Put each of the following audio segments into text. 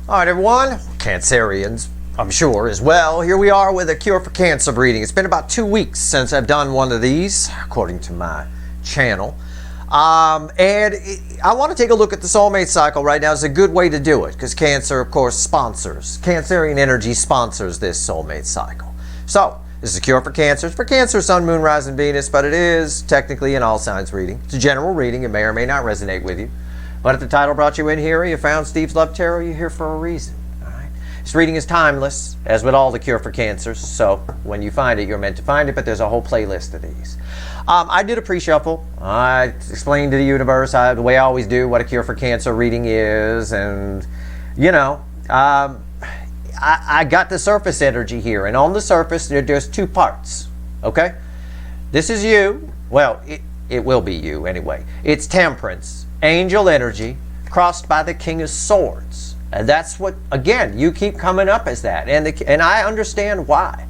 All right, everyone, Cancerians, I'm sure as well. Here we are with a cure for cancer reading. It's been about 2 weeks since I've done one of these, according to my channel. I want to take a look at the soulmate cycle right now. It's a good way to do it because Cancer, of course, sponsors. Cancerian energy sponsors this soulmate cycle. So, this is a cure for Cancer. It's for Cancer, Sun, Moon, Rising, Venus, but it is technically an all signs reading. It's a general reading. It may or may not resonate with you. But if the title brought you in here, you found Steve's Love Tarot, you're here for a reason. All right? This reading is timeless, as with all the cure for cancers. So when you find it, you're meant to find it, but there's a whole playlist of these. I did a pre-shuffle. I explained to the universe the way I always do what a cure for cancer reading is. And, you know, I got the surface energy here. And on the surface, there's two parts. Okay? This is you. Well, it will be you anyway. It's Temperance. Angel energy crossed by the King of Swords. And that's what, again, you keep coming up as that. And I understand why.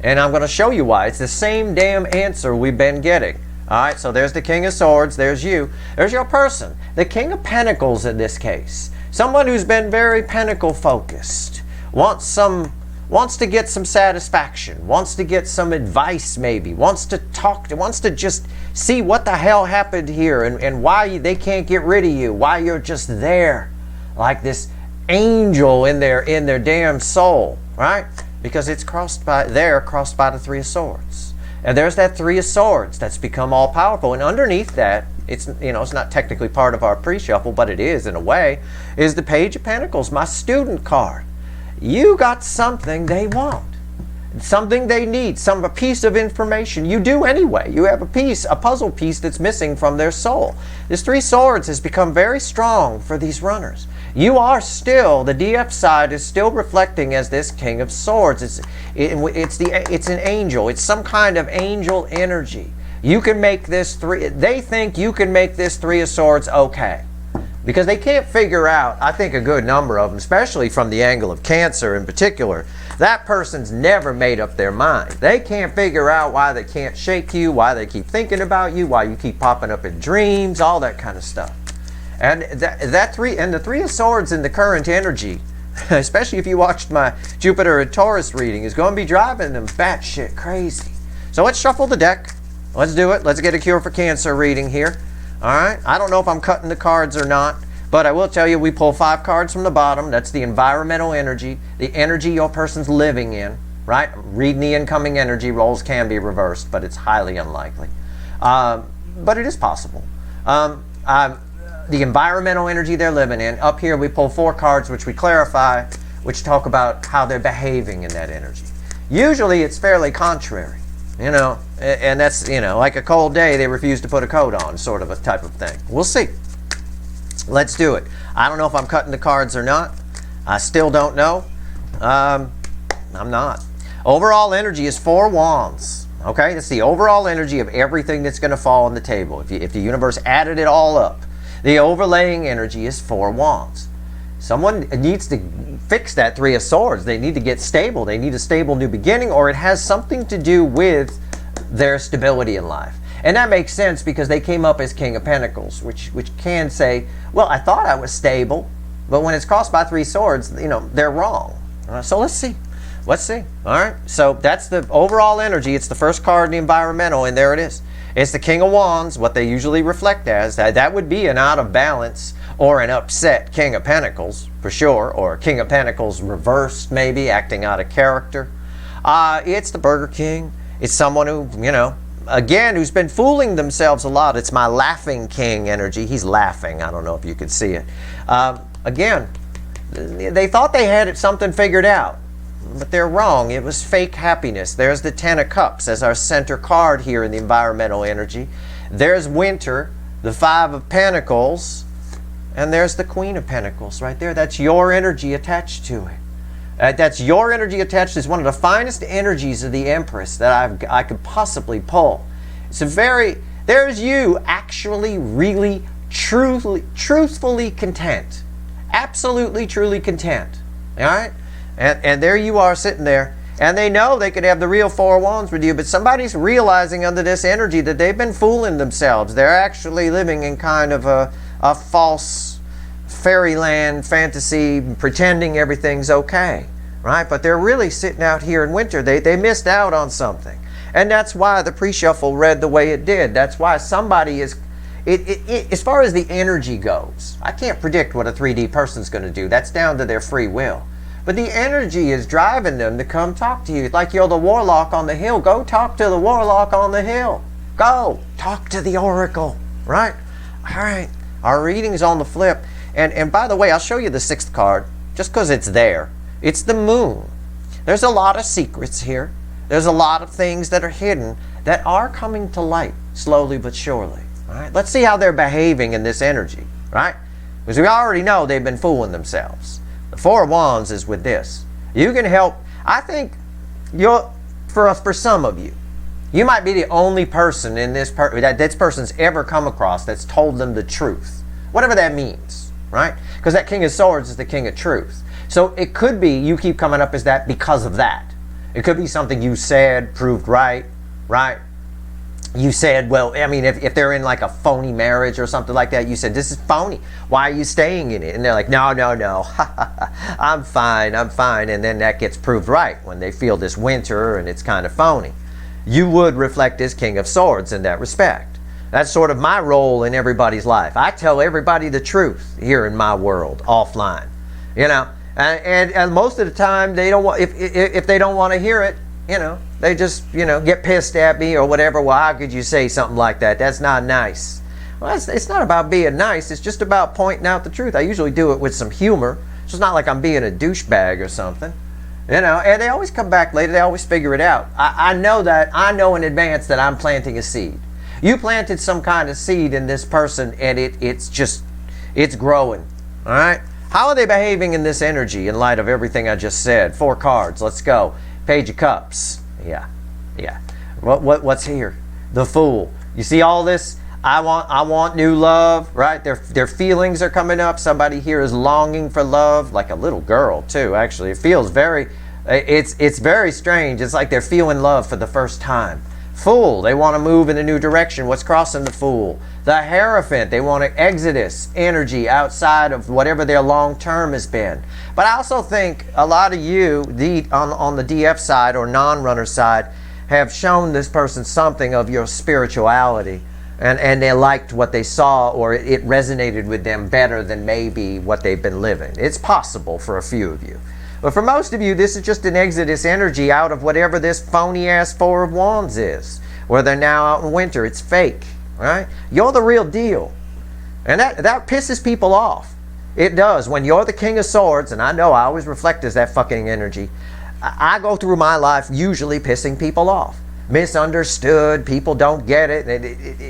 And I'm going to show you why. It's the same damn answer we've been getting. All right, so there's the King of Swords. There's you. There's your person. The King of Pentacles in this case. Someone who's been very pentacle focused. Wants to get some satisfaction, wants to get some advice maybe, wants to just see what the hell happened here and why they can't get rid of you, why you're just there like this angel in their damn soul, right? Because it's crossed by the Three of Swords. And there's that Three of Swords that's become all powerful, and underneath that, it's not technically part of our pre-shuffle, but it is in a way, is the Page of Pentacles, my student card. You got something they want, something they need, a piece of information. You do anyway. You have a puzzle piece that's missing from their soul. This Three Swords has become very strong for these runners. You are still, the DF side is still reflecting as this King of Swords. It's an angel. It's some kind of angel energy. You can make this they think you can make this Three of Swords okay. Because they can't figure out, I think a good number of them, especially from the angle of Cancer in particular, that person's never made up their mind. They can't figure out why they can't shake you, why they keep thinking about you, why you keep popping up in dreams, all that kind of stuff. And the Three of Swords in the current energy, especially if you watched my Jupiter and Taurus reading, is going to be driving them batshit crazy. So let's shuffle the deck. Let's do it. Let's get a cure for Cancer reading here. All right, I don't know if I'm cutting the cards or not, but I will tell you we pull 5 cards from the bottom. That's the environmental energy, the energy your person's living in, right? Reading the incoming energy, roles can be reversed, but it's highly unlikely. But it is possible. The environmental energy they're living in. Up here we pull 4 cards which we clarify, which talk about how they're behaving in that energy. Usually it's fairly contrary. And that's, like a cold day, they refuse to put a coat on, sort of a type of thing. We'll see. Let's do it. I don't know if I'm cutting the cards or not. I still don't know. I'm not. Overall energy is 4 wands. Okay, that's the overall energy of everything that's going to fall on the table. If the universe added it all up, the overlaying energy is 4 wands. Someone needs to fix that Three of Swords. They need to get stable. They need a stable new beginning, or it has something to do with their stability in life. And that makes sense because they came up as King of Pentacles, which can say, well, I thought I was stable, but when it's crossed by 3 swords, they're wrong. So let's see. Let's see. All right. So that's the overall energy. It's the first card in the environmental, and there it is. It's the King of Wands, what they usually reflect as. That would be an out of balance or an upset King of Pentacles, for sure, or King of Pentacles reversed, maybe, acting out of character. It's the Burger King. It's someone who, again, who's been fooling themselves a lot. It's my laughing king energy. He's laughing. I don't know if you can see it. Again, they thought they had something figured out, but they're wrong. It was fake happiness. There's the 10 of Cups as our center card here in the environmental energy. There's Winter, the 5 of Pentacles, and there's the Queen of Pentacles right there. That's your energy attached to it. That's your energy attached. It's one of the finest energies of the Empress that I could possibly pull. It's there's you actually, really, truthfully content. Absolutely, truly content. All right? And there you are sitting there. And they know they could have the real 4 wands with you, but somebody's realizing under this energy that they've been fooling themselves. They're actually living in kind of a false fairyland fantasy, pretending everything's okay, right? But they're really sitting out here in winter. They missed out on something. And that's why the pre-shuffle read the way it did. That's why somebody is, as far as the energy goes, I can't predict what a 3D person's going to do. That's down to their free will. But the energy is driving them to come talk to you. Like you're the warlock on the hill. Go talk to the warlock on the hill. Go talk to the oracle, right? All right. Our reading's on the flip. And by the way, I'll show you the 6th card just because it's there. It's the moon. There's a lot of secrets here. There's a lot of things that are hidden that are coming to light slowly but surely. All right? Let's see how they're behaving in this energy, right? Because we already know they've been fooling themselves. The 4 of Wands is with this. You can help. I think for some of you, you might be the only person in that this person's ever come across that's told them the truth. Whatever that means, right? Because that King of Swords is the King of Truth. So it could be you keep coming up as that because of that. It could be something you said proved right? You said, well, I mean, if they're in like a phony marriage or something like that, you said, this is phony. Why are you staying in it? And they're like, no. I'm fine. And then that gets proved right when they feel this winter and it's kind of phony. You would reflect as King of Swords in that respect. That's sort of my role in everybody's life. I tell everybody the truth here in my world, offline. You know, and most of the time they don't want, if they don't want to hear it, you know, they just, you know, get pissed at me or whatever. Well, how could you say something like that? That's not nice. Well, it's not about being nice. It's just about pointing out the truth. I usually do it with some humor. So it's not like I'm being a douchebag or something. You know, and they always come back later. They always figure it out. I know that. I know in advance that I'm planting a seed. You planted some kind of seed in this person, and it's growing. All right? How are they behaving in this energy in light of everything I just said? 4 cards. Let's go. Page of Cups. Yeah. What's here? The Fool. You see all this? I want new love, right? Their feelings are coming up. Somebody here is longing for love, like a little girl too. Actually, it feels it's very strange. It's like they're feeling love for the first time. Fool, they want to move in a new direction. What's crossing the Fool? The Hierophant, they want an exodus energy outside of whatever their long term has been. But I also think a lot of you, on the DF side or non-runner side, have shown this person something of your spirituality. And they liked what they saw, or it resonated with them better than maybe what they've been living. It's possible for a few of you. But for most of you, this is just an exodus energy out of whatever this phony-ass 4 of Wands is. Where they're now out in winter. It's fake, right? You're the real deal. And that pisses people off. It does. When you're the King of Swords, and I know I always reflect as that fucking energy, I go through my life usually pissing people off. Misunderstood, people don't get it.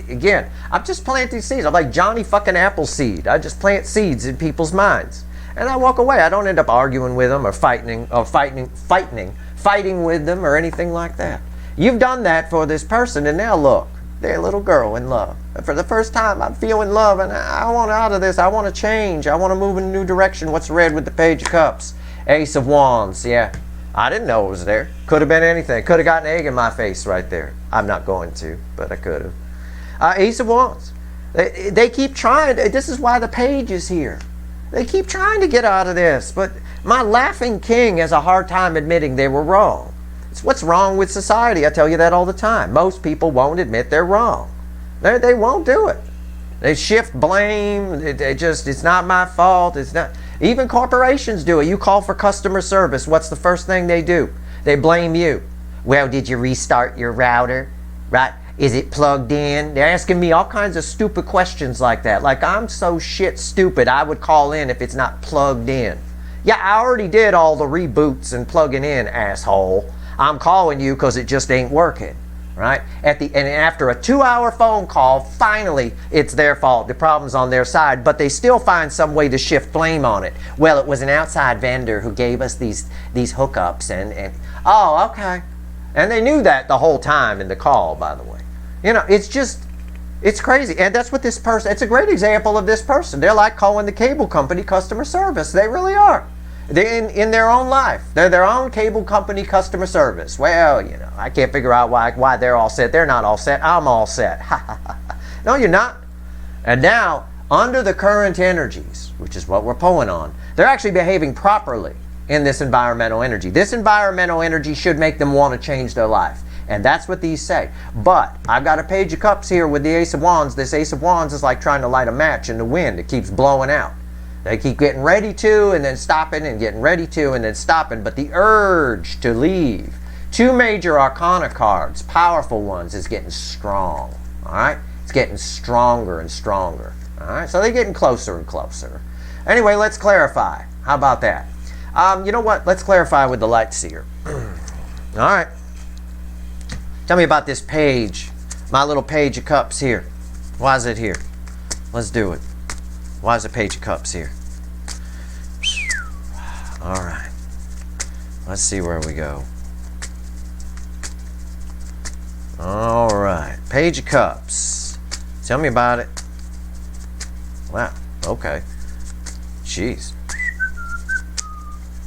Again, I'm just planting seeds. I'm like Johnny fucking Appleseed. I just plant seeds in people's minds. And I walk away. I don't end up arguing with them or fighting with them or anything like that. You've done that for this person, and now look, they're a little girl in love. And for the first time, I'm feeling love, and I want out of this. I want to change. I want to move in a new direction. What's red with the Page of Cups? Ace of Wands, yeah. I didn't know it was there. Could have been anything. Could have got an egg in my face right there. I'm not going to, but I could have. Ace of Wands. They keep trying. This is why the Page is here. They keep trying to get out of this, but my laughing king has a hard time admitting they were wrong. It's what's wrong with society. I tell you that all the time. Most people won't admit they're wrong. They won't do it. They shift blame. It's not my fault. It's not. Even corporations do it. You call for customer service. What's the first thing they do? They blame you. Well, did you restart your router? Right? Is it plugged in? They're asking me all kinds of stupid questions like that. Like I'm so shit stupid I would call in if it's not plugged in. Yeah, I already did all the reboots and plugging in, asshole. I'm calling you because it just ain't working. Right? And after a 2-hour phone call, finally it's their fault. The problem's on their side, but they still find some way to shift blame on it. Well, it was an outside vendor who gave us these hookups and oh, okay. And they knew that the whole time in the call, by the way. You know, it's crazy. And that's what this person, it's a great example of this person. They're like calling the cable company customer service. They really are. They're in their own life. They're their own cable company customer service. Well, you know, I can't figure out why they're all set. They're not all set. I'm all set. No, you're not. And now, under the current energies, which is what we're pulling on, they're actually behaving properly in this environmental energy. This environmental energy should make them want to change their life. And that's what these say. But I've got a Page of Cups here with the Ace of Wands. This Ace of Wands is like trying to light a match in the wind. It keeps blowing out. They keep getting ready to and then stopping and getting ready to and then stopping. But the urge to leave. 2 major arcana cards, powerful ones, is getting strong. All right? It's getting stronger and stronger. All right? So they're getting closer and closer. Anyway, let's clarify. How about that? You know what? Let's clarify with the light seer. All right. Tell me about this page, my little Page of Cups here. Why is it here? Let's do it. Why is the Page of Cups here? All right. Let's see where we go. All right. Page of Cups. Tell me about it. Wow. Okay. Jeez.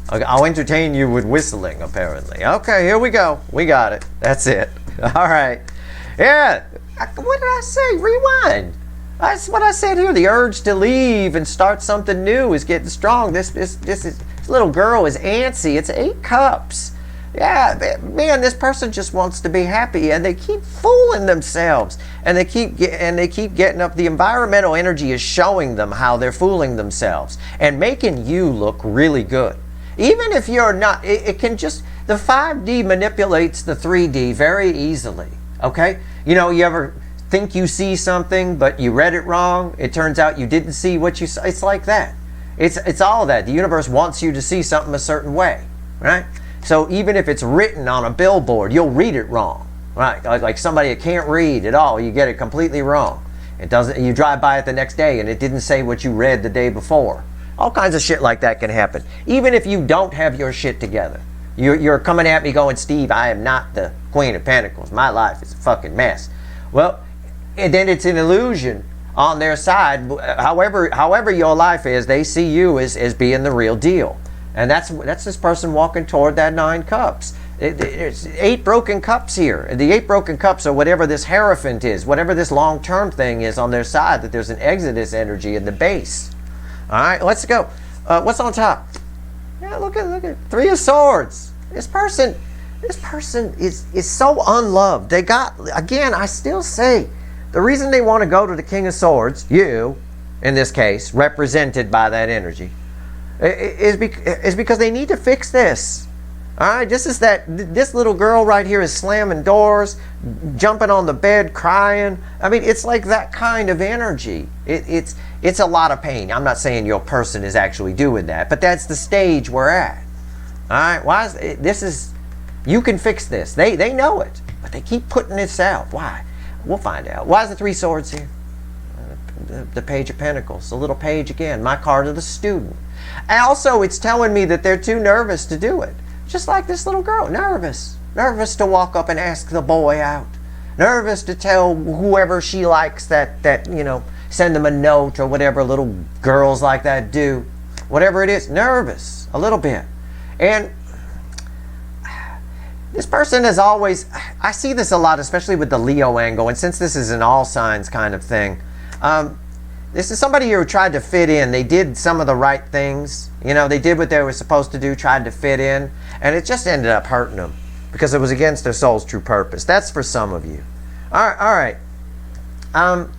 I'll entertain you with whistling, apparently. Okay, here we go. We got it. That's it. All right. Yeah. What did I say? Rewind. That's what I said here. The urge to leave and start something new is getting strong. This little girl is antsy. It's 8 cups. Yeah, man, this person just wants to be happy, and they keep fooling themselves, and they keep getting up. The environmental energy is showing them how they're fooling themselves and making you look really good. Even if you're not, it can just, the 5D manipulates the 3D very easily, okay? You know, you ever think you see something, but you read it wrong? It turns out you didn't see what you saw. It's like that. It's all that. The universe wants you to see something a certain way, right? So even if it's written on a billboard, you'll read it wrong, right? Like somebody that can't read at all, you get it completely wrong. It doesn't, you drive by it the next day and it didn't say what you read the day before. All kinds of shit like that can happen. Even if you don't have your shit together. You're coming at me going, Steve, I am not the Queen of Pentacles. My life is a fucking mess. Well, and then it's an illusion on their side. However your life is, they see you as being the real deal. And that's this person walking toward that 9 cups. There's 8 broken cups here. And the 8 broken cups are whatever this Hierophant is, whatever this long-term thing is on their side, that there's an Exodus energy in the base. All right, let's go. What's on top? Yeah, look at 3 of Swords. This person is so unloved. They got, again, I still say, the reason they want to go to the King of Swords, you, in this case, represented by that energy, is because they need to fix this. All right, this little girl right here is slamming doors, jumping on the bed, crying. I mean, it's like that kind of energy. It's a lot of pain. I'm not saying your person is actually doing that, but that's the stage we're at. All right, you can fix this. They know it, but they keep putting this out. Why? We'll find out. Why is the 3 swords here? The Page of Pentacles, the little page again, my card of the student. And also, it's telling me that they're too nervous to do it. Just like this little girl, nervous to walk up and ask the boy out, nervous to tell whoever she likes that you know, send them a note or whatever little girls like that do, whatever it is, nervous a little bit. And this person is always, I see this a lot, especially with the Leo angle, and since this is an all signs kind of thing, this is somebody who tried to fit in. They did some of the right things. You know, they did what they were supposed to do, tried to fit in, and it just ended up hurting them because it was against their soul's true purpose. That's for some of you. All right. I'm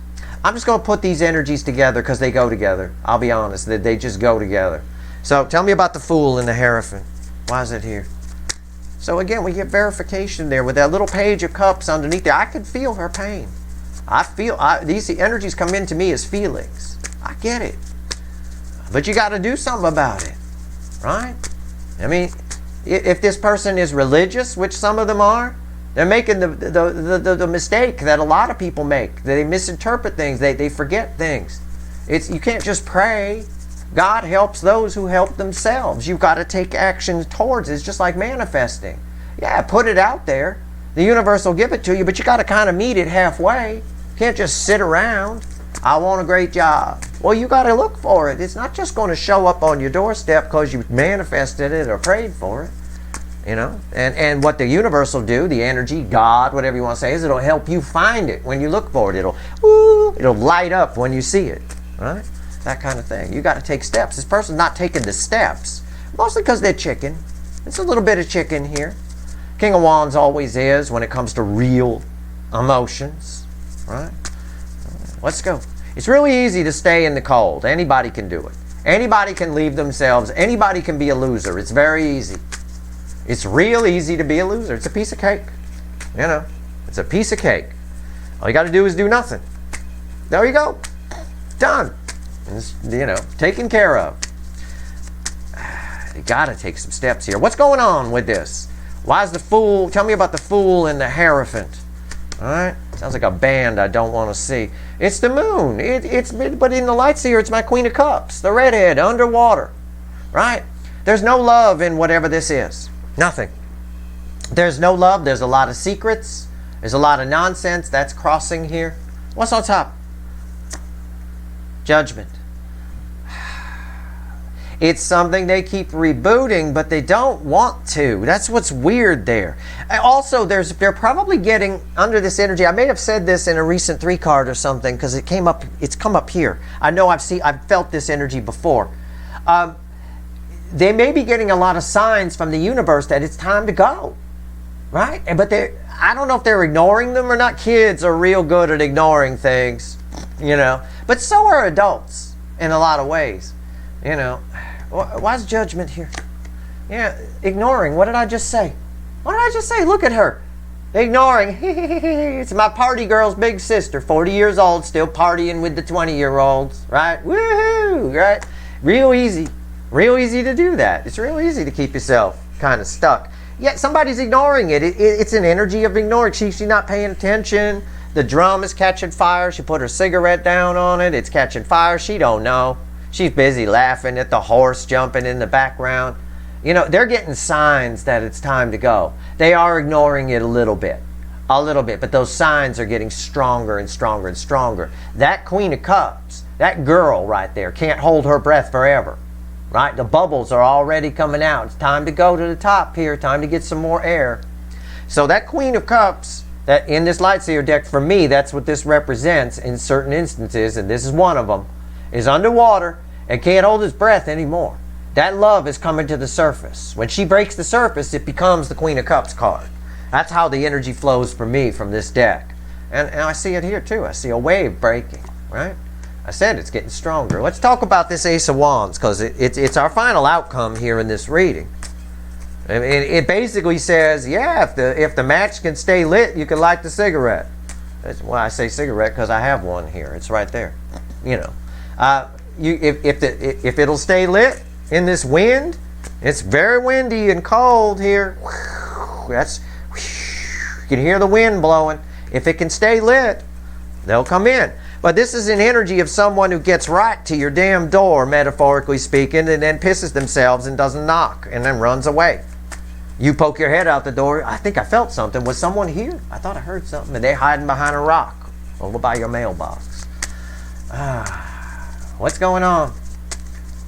just going to put these energies together because they go together. I'll be honest, they just go together. So tell me about the Fool and the Hierophant. Why is it here? So again, we get verification there with that little Page of Cups underneath there. I can feel her pain. These energies come into me as feelings. I get it. But you got to do something about it, right? I mean, if this person is religious, which some of them are, they're making the mistake that a lot of people make. They misinterpret things. They forget things. You can't just pray. God helps those who help themselves. You've got to take action towards it. It's just like manifesting. Yeah, put it out there. The universe will give it to you, but you got to kind of meet it halfway. You can't just sit around. I want a great job. Well, you got to look for it. It's not just going to show up on your doorstep because you manifested it or prayed for it. You know, and what the universe will do, the energy, God, whatever you want to say, is it'll help you find it when you look for it. It'll light up when you see it. right? That kind of thing. You got to take steps. This person's not taking the steps, mostly because they're chicken. It's a little bit of chicken here. King of Wands always is when it comes to real emotions, right? Let's go. It's really easy to stay in the cold. Anybody can do it. Anybody can leave themselves. Anybody can be a loser. It's very easy. It's real easy to be a loser. It's a piece of cake. You know, it's a piece of cake. All you got to do is do nothing. There you go. Done. It's, you know, taken care of. You got to take some steps here. What's going on with this? Why is the Fool? Tell me about the Fool and the Hierophant. All right. Sounds like a band I don't want to see. It's the moon. But in the Light Seer, it's my Queen of Cups, the redhead, underwater. Right? There's no love in whatever this is. Nothing. There's no love. There's a lot of secrets. There's a lot of nonsense. That's crossing here. What's on top? Judgment. It's something they keep rebooting, but they don't want to. That's what's weird there. Also, they're probably getting under this energy. I may have said this in a recent 3-card or something because it's come up here. I know I've felt this energy before. They may be getting a lot of signs from the universe that it's time to go, right? But I don't know if they're ignoring them or not. Kids are real good at ignoring things, you know. But so are adults in a lot of ways, you know. Why is Judgment here? Yeah, ignoring. What did I just say? What did I just say? Look at her. Ignoring. It's my party girl's big sister, 40 years old, still partying with the 20-year-olds, right? Woohoo, right? Real easy. Real easy to do that. It's real easy to keep yourself kind of stuck. Yet somebody's ignoring it. It's an energy of ignoring. She's not paying attention. The drum is catching fire. She put her cigarette down on it. It's catching fire. She don't know. She's busy laughing at the horse jumping in the background. You know, they're getting signs that it's time to go. They are ignoring it a little bit, but those signs are getting stronger and stronger and stronger. That Queen of Cups, that girl right there, can't hold her breath forever, right? The bubbles are already coming out. It's time to go to the top here, time to get some more air. So that Queen of Cups, that in this Light Seer deck, for me, that's what this represents in certain instances, and this is one of them, is underwater and can't hold his breath anymore. That love is coming to the surface. When she breaks the surface, it becomes the Queen of Cups card. That's how the energy flows for me from this deck. And I see it here too. I see a wave breaking, right? I said it's getting stronger. Let's talk about this Ace of Wands because it's our final outcome here in this reading. It basically says, yeah, if the match can stay lit, you can light the cigarette. That's why I say cigarette, because I have one here. It's right there. You know, if it'll stay lit in this wind, it's very windy and cold here. You can hear the wind blowing. If it can stay lit, they'll come in. But this is an energy of someone who gets right to your damn door, metaphorically speaking, and then pisses themselves and doesn't knock and then runs away. You poke your head out the door. I think I felt something. Was someone here? I thought I heard something. And they're hiding behind a rock over by your mailbox. What's going on?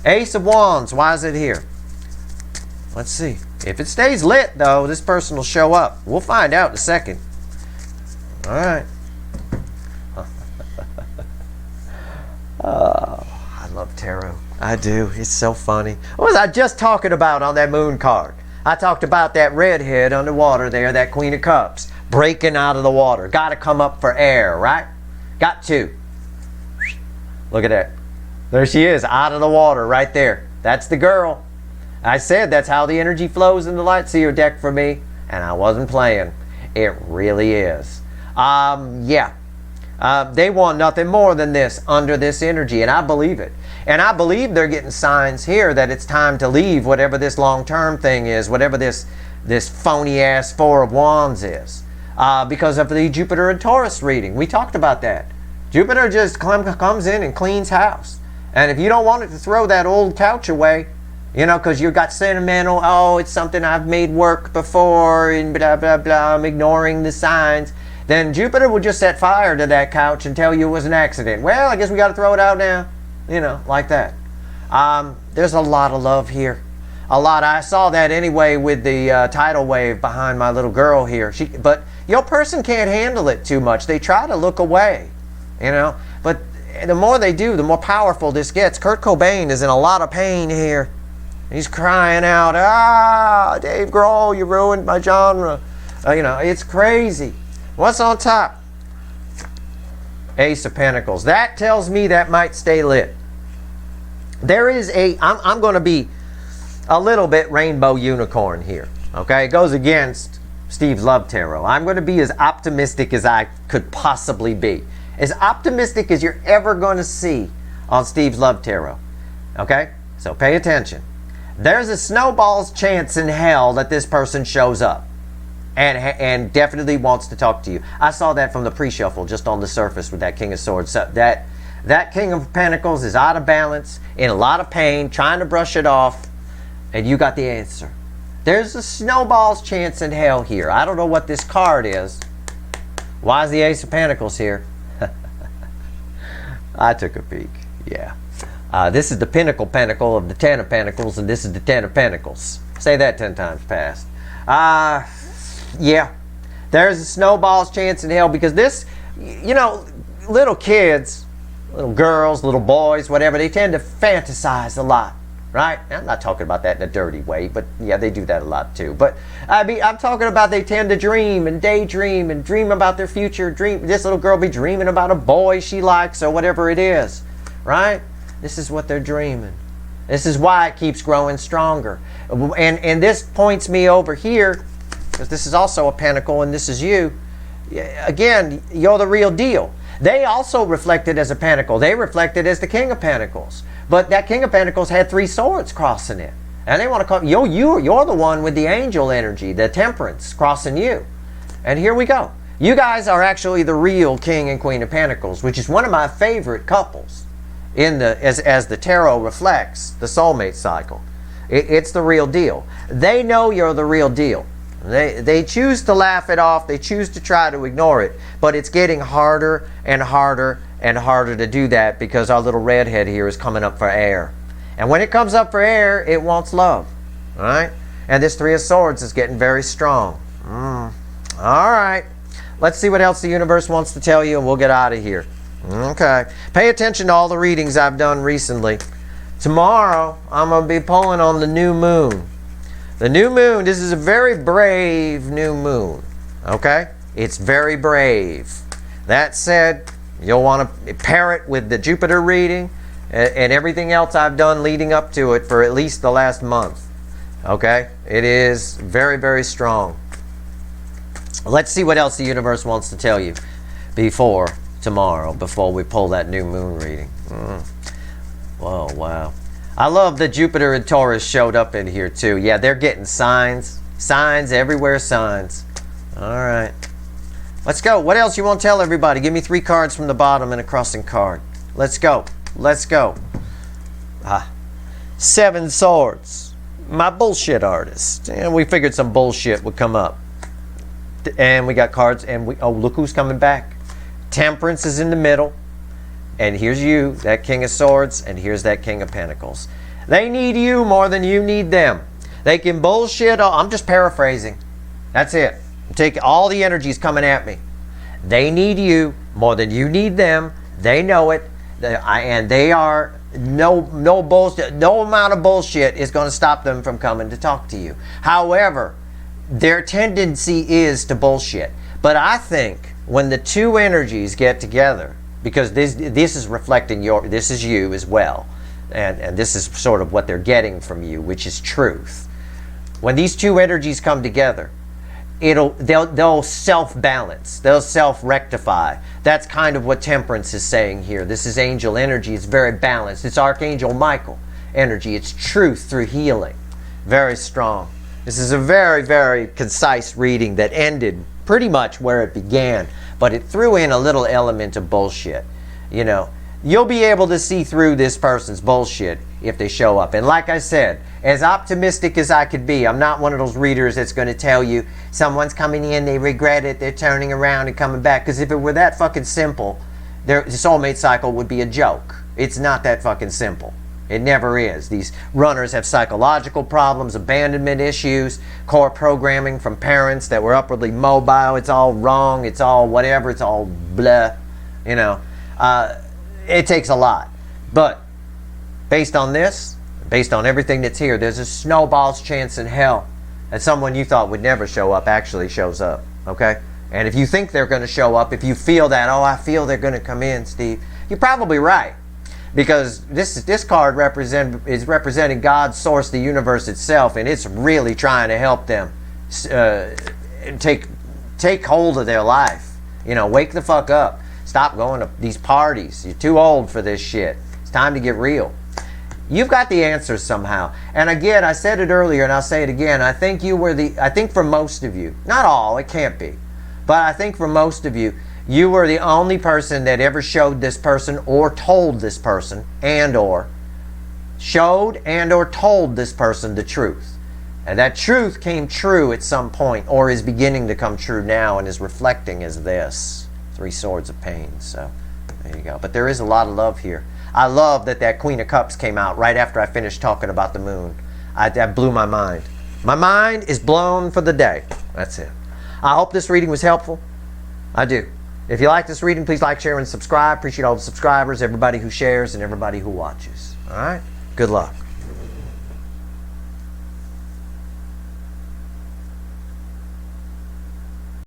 Ace of Wands. Why is it here? Let's see. If it stays lit, though, this person will show up. We'll find out in a second. All right. Oh, I love tarot. I do. It's so funny. What was I just talking about on that moon card? I talked about that redhead underwater there, that Queen of Cups, breaking out of the water. Got to come up for air, right? Got to. Look at that. There she is, out of the water right there. That's the girl. I said that's how the energy flows in the Light Seer deck for me, and I wasn't playing. It really is. They want nothing more than this under this energy, and I believe it. And I believe they're getting signs here that it's time to leave whatever this long-term thing is, whatever this phony-ass Four of Wands is, because of the Jupiter and Taurus reading. We talked about that. Jupiter just comes in and cleans house. And if you don't want it to throw that old couch away, you know, because you got sentimental, oh, it's something I've made work before, and blah, blah, blah, I'm ignoring the signs, then Jupiter will just set fire to that couch and tell you it was an accident. Well, I guess we got to throw it out now. You know, like that. There's a lot of love here. A lot. I saw that anyway with the tidal wave behind my little girl here. But your person can't handle it too much. They try to look away, you know. But the more they do, the more powerful this gets. Kurt Cobain is in a lot of pain here. He's crying out, "Ah, Dave Grohl, you ruined my genre." You know, it's crazy. What's on top? Ace of Pentacles. That tells me that might stay lit. There is I'm going to be a little bit rainbow unicorn here. Okay, it goes against Steve's Love Tarot. I'm going to be as optimistic as I could possibly be. As optimistic as you're ever going to see on Steve's Love Tarot. Okay, so pay attention. There's a snowball's chance in hell that this person shows up and definitely wants to talk to you. I saw that from the pre-shuffle just on the surface with that King of Swords. So that King of Pentacles is out of balance, in a lot of pain, trying to brush it off, and you got the answer. There's a snowball's chance in hell here. I don't know what this card is. Why is the Ace of Pentacles here? I took a peek. Yeah. This is the Pinnacle Pentacle of the Ten of Pentacles, and this is the Ten of Pentacles. Say that 10 times fast. Yeah. There's a snowball's chance in hell because this, you know, little kids, little girls, little boys, whatever, they tend to fantasize a lot, right? I'm not talking about that in a dirty way, but yeah, they do that a lot too. But I'm talking about they tend to dream and daydream and dream about their future. This little girl be dreaming about a boy she likes or whatever it is, right? This is what they're dreaming. This is why it keeps growing stronger. And this points me over here, because this is also a pentacle and this is you. Again, you're the real deal. They also reflected as a pentacle. They reflected as the King of Pentacles. But that King of Pentacles had 3 swords crossing it. And they want to call you're the one with the angel energy, the temperance crossing you. And here we go. You guys are actually the real King and Queen of Pentacles, which is one of my favorite couples in as the tarot reflects the soulmate cycle. It's the real deal. They know you're the real deal. They choose to laugh it off. They choose to try to ignore it. But it's getting harder and harder and harder to do that because our little redhead here is coming up for air. And when it comes up for air, it wants love. All right? And this 3 of Swords is getting very strong. All right. Let's see what else the universe wants to tell you, and we'll get out of here. Okay. Pay attention to all the readings I've done recently. Tomorrow, I'm going to be pulling on the new moon. The new moon, this is a very brave new moon. Okay? It's very brave. That said, you'll want to pair it with the Jupiter reading and everything else I've done leading up to it for at least the last month. Okay? It is very, very strong. Let's see what else the universe wants to tell you before tomorrow, before we pull that new moon reading. Whoa, wow. I love that Jupiter and Taurus showed up in here too. Yeah, they're getting signs. Signs everywhere, signs. All right. Let's go. What else you want to tell everybody? Give me 3 cards from the bottom and a crossing card. Let's go. Let's go. 7 Swords. My bullshit artist. And we figured some bullshit would come up. And we got cards. And look who's coming back. Temperance is in the middle. And here's you, that King of Swords, and here's that King of Pentacles. They need you more than you need them. They can bullshit. I'm just paraphrasing. That's it. Take all the energies coming at me. They need you more than you need them. They know it. And they are no bullshit. No amount of bullshit is going to stop them from coming to talk to you. However, their tendency is to bullshit. But I think when the 2 energies get together, because this is reflecting this is you as well, and this is sort of what they're getting from you, which is truth. When these 2 energies come together, they'll self-balance, they'll self-rectify. That's kind of what Temperance is saying here. This is angel energy. It's very balanced. It's Archangel Michael energy. It's truth through healing. Very strong. This is a very, very concise reading that ended pretty much where it began, but it threw in a little element of bullshit. You know, you'll be able to see through this person's bullshit if they show up. And like I said, as optimistic as I could be, I'm not one of those readers that's going to tell you someone's coming in, they regret it, they're turning around and coming back. Because if it were that fucking simple, the soulmate cycle would be a joke. It's not that fucking simple. It never is. These runners have psychological problems, abandonment issues, core programming from parents that were upwardly mobile. It's all wrong. It's all whatever. It's all blah. You know. it takes a lot. But based on this, based on everything that's here, there's a snowball's chance in hell that someone you thought would never show up actually shows up, okay? And if you think they're going to show up, if you feel that, oh, I feel they're going to come in, Steve, you're probably right. Because this card is representing God's source, the universe itself, and it's really trying to help them take hold of their life. You know, wake the fuck up. Stop going to these parties. You're too old for this shit. It's time to get real. You've got the answers somehow. And again, I said it earlier and I'll say it again. I think for most of you, not all, it can't be, but I think for most of you, you were the only person that ever showed this person or told this person showed and or told this person the truth. And that truth came true at some point or is beginning to come true now and is reflecting as this. 3 swords of pain. So there you go. But there is a lot of love here. I love that Queen of Cups came out right after I finished talking about the moon. That blew my mind. My mind is blown for the day. That's it. I hope this reading was helpful. I do. If you like this reading, please like, share, and subscribe. Appreciate all the subscribers, everybody who shares, and everybody who watches. All right? Good luck.